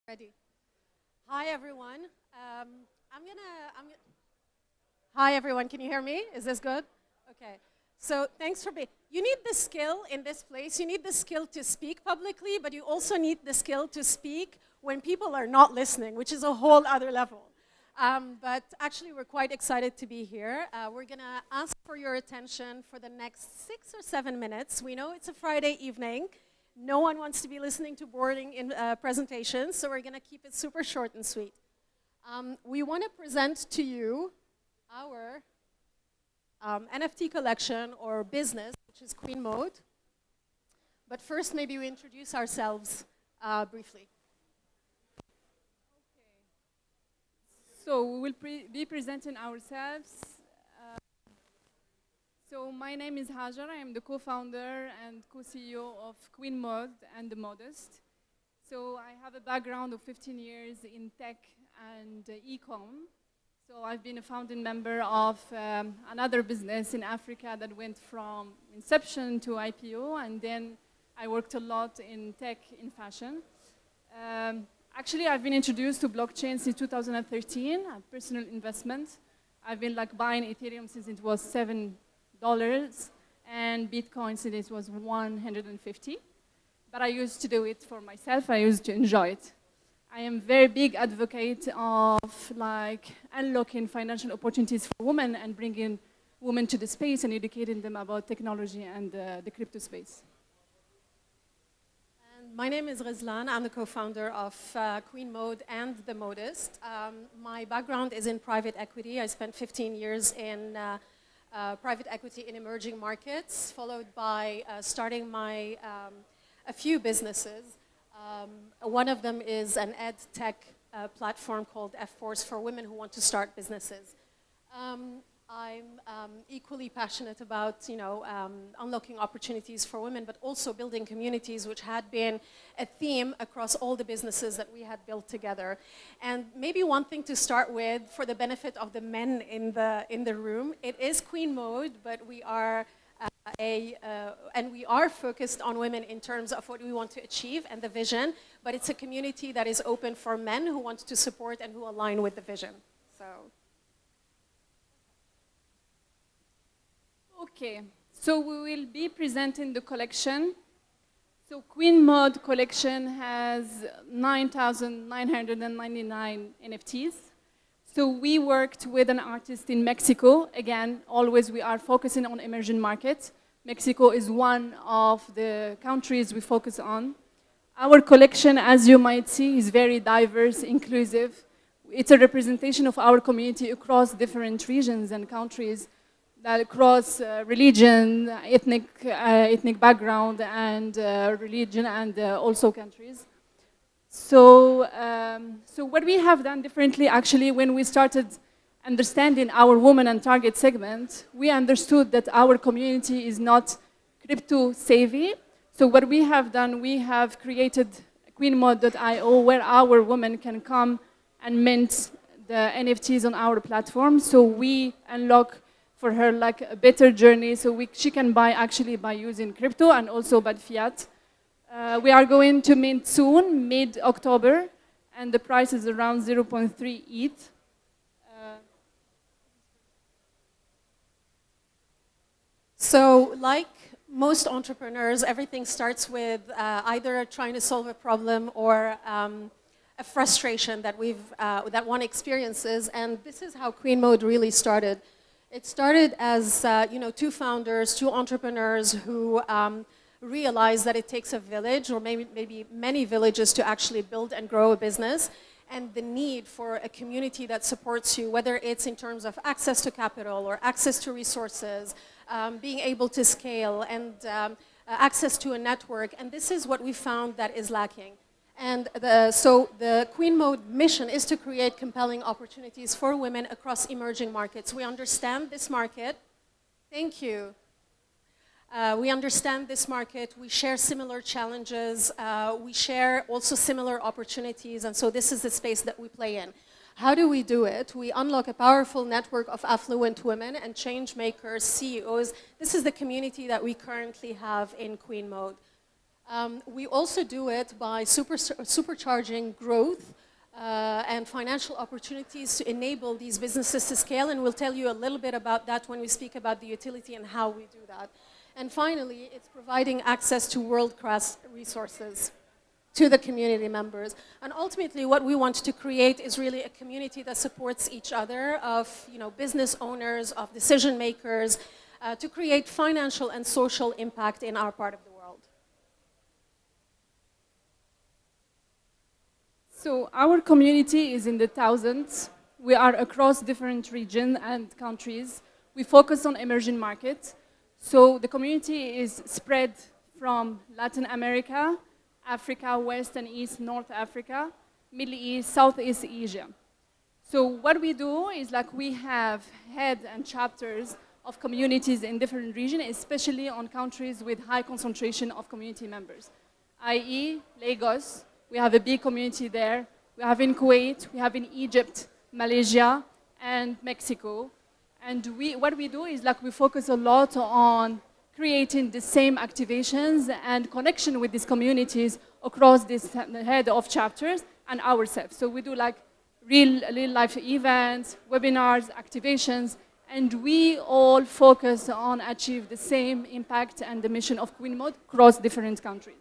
Ready. Hi, everyone. Hi, everyone. Can you hear me? Is this good? Okay. So thanks for being. You need the skill in this place. You need the skill to speak publicly, but you also need the skill to speak when people are not listening, which is a whole other level. But actually, we're quite excited to be here. We're going to ask for your attention for the next 6 or 7 minutes. We know it's a Friday evening. No one wants to be listening to boring presentations, so we're going to keep it super short and sweet. We want to present to you our NFT collection or business, which is Queen Mode. But first, maybe we introduce ourselves briefly. So we will be presenting ourselves. So my name is Hajar. I am the co-founder and co-CEO of Queen Mode and The Modest. So I have a background of 15 years in tech and e-com. So I've been a founding member of another business in Africa that went from inception to IPO, and then I worked a lot in tech in fashion. Actually, I've been introduced to blockchain since 2013 at personal investment. I've been buying Ethereum since it was $7 and Bitcoin since it was 150. But I used to do it for myself. I used to enjoy it. I am a very big advocate of unlocking financial opportunities for women and bringing women to the space and educating them about technology and the crypto space. And my name is Rizlan. I'm the co-founder of Queen Mode and The Modest. My background is in private equity. I spent 15 years in private equity in emerging markets, followed by starting a few businesses. One of them is an ed tech platform called F-Force for women who want to start businesses. I'm equally passionate about, unlocking opportunities for women, but also building communities, which had been a theme across all the businesses that we had built together. And maybe one thing to start with, for the benefit of the men in the room, it is Queen Mode, but we are and we are focused on women in terms of what we want to achieve and the vision, but it's a community that is open for men who want to support and who align with the vision. Okay, so we will be presenting the collection. So Queen Mode collection has 9,999 NFTs. So we worked with an artist in Mexico. Again, always we are focusing on emerging markets. Mexico is one of the countries we focus on. Our collection, as you might see, is very diverse, inclusive. It's a representation of our community across different regions and countries, that across religion, ethnic background, and religion, and also countries. So what we have done differently, actually, when we started understanding our woman and target segment, we understood that our community is not crypto savvy. So what we have done, we have created queenmode.io, where our women can come and mint the NFTs on our platform. So we unlock for her a better journey, so she can buy actually by using crypto and also by fiat. We are going to mint soon, mid-October, and the price is around 0.3 ETH. So like most entrepreneurs, everything starts with either trying to solve a problem or a frustration that one experiences, and this is how Queen Mode really started. It started as two founders, two entrepreneurs who realized that it takes a village, or maybe many villages, to actually build and grow a business, and the need for a community that supports you, whether it's in terms of access to capital or access to resources, being able to scale, and access to a network. And this is what we found that is lacking. And so the Queen Mode mission is to create compelling opportunities for women across emerging markets. We understand this market. Thank you. We understand this market. We share similar challenges. We share also similar opportunities. And so this is the space that we play in. How do we do it? We unlock a powerful network of affluent women and change makers, CEOs. This is the community that we currently have in Queen Mode. We also do it by supercharging growth and financial opportunities to enable these businesses to scale, and we'll tell you a little bit about that when we speak about the utility and how we do that. And finally, it's providing access to world-class resources to the community members. And ultimately, what we want to create is really a community that supports each other, of business owners, of decision makers, to create financial and social impact in our part of the world. So our community is in the thousands. We are across different regions and countries. We focus on emerging markets. So the community is spread from Latin America, Africa, West and East, North Africa, Middle East, Southeast Asia. So what we do is we have head and chapters of communities in different regions, especially on countries with high concentration of community members, i.e. Lagos. We have a big community there. We have in Kuwait, we have in Egypt, Malaysia, and Mexico. And what we do is we focus a lot on creating the same activations and connection with these communities across this head of chapters and ourselves. So we do real life events, webinars, activations, and we all focus on achieve the same impact and the mission of Queen Mode across different countries.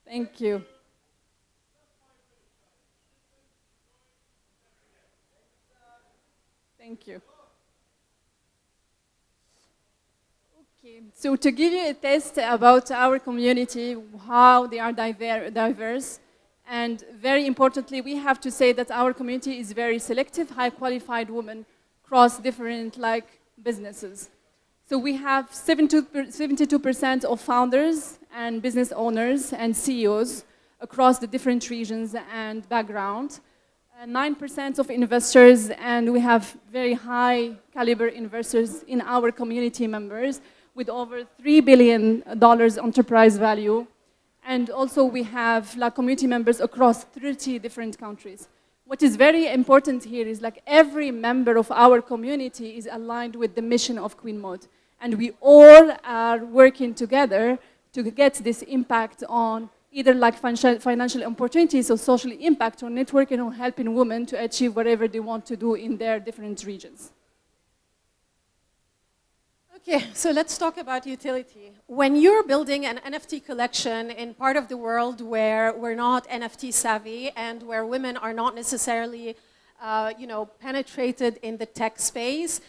Thank you. Thank you. Okay, so to give you a taste about our community, how they are diverse, and very importantly, we have to say that our community is very selective, high qualified women across different businesses. So we have 72% of founders and business owners and CEOs across the different regions and background. 9% of investors, and we have very high caliber investors in our community members with over $3 billion enterprise value. And also we have community members across 30 different countries. What is very important here is every member of our community is aligned with the mission of Queen Mode. And we all are working together to get this impact on either financial opportunities or social impact or networking or helping women to achieve whatever they want to do in their different regions. Okay, so let's talk about utility. When you're building an NFT collection in part of the world where we're not NFT savvy and where women are not necessarily penetrated in the tech space,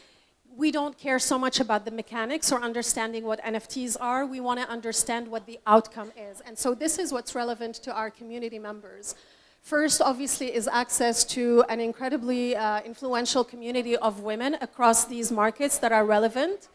we don't care so much about the mechanics or understanding what NFTs are. We want to understand what the outcome is. And so this is what's relevant to our community members. First, obviously, is access to an incredibly influential community of women across these markets that are relevant.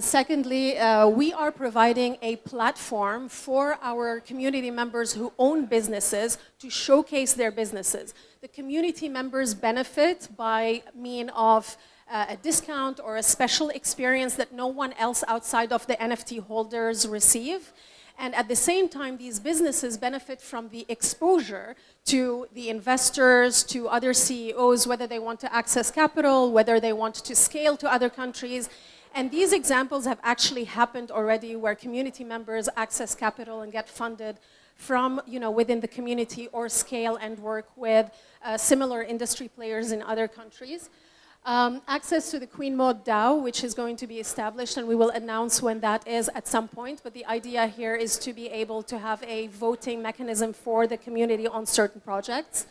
Secondly, we are providing a platform for our community members who own businesses to showcase their businesses. The community members benefit by means of a discount or a special experience that no one else outside of the NFT holders receive. And at the same time, these businesses benefit from the exposure to the investors, to other CEOs, whether they want to access capital, whether they want to scale to other countries. And these examples have actually happened already where community members access capital and get funded from within the community or scale and work with similar industry players in other countries. Access to the Queen Mode DAO, which is going to be established, and we will announce when that is at some point. But the idea here is to be able to have a voting mechanism for the community on certain projects.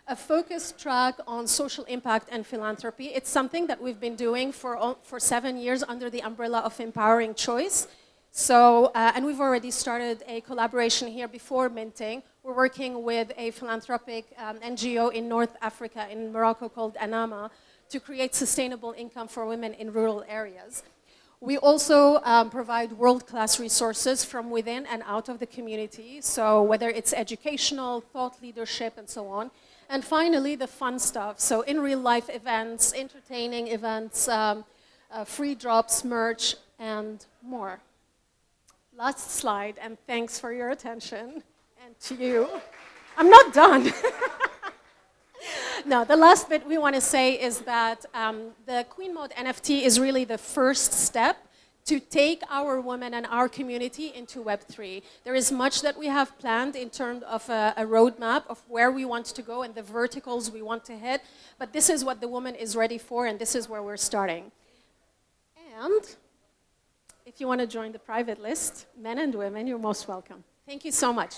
A focused track on social impact and philanthropy. It's something that we've been doing for 7 years under the umbrella of Empowering Choice. So, and we've already started a collaboration here before minting. We're working with a philanthropic NGO in North Africa, in Morocco, called Anama, to create sustainable income for women in rural areas. We also provide world-class resources from within and out of the community, so whether it's educational, thought leadership, and so on. And finally, the fun stuff, so in real-life events, entertaining events, free drops, merch, and more. Last slide, and thanks for your attention, and to you. I'm not done. No, the last bit we want to say is that the Queen Mode NFT is really the first step to take our women and our community into Web3. There is much that we have planned in terms of a roadmap of where we want to go and the verticals we want to hit, but this is what the woman is ready for, and this is where we're starting. And if you want to join the private list, men and women, you're most welcome. Thank you so much.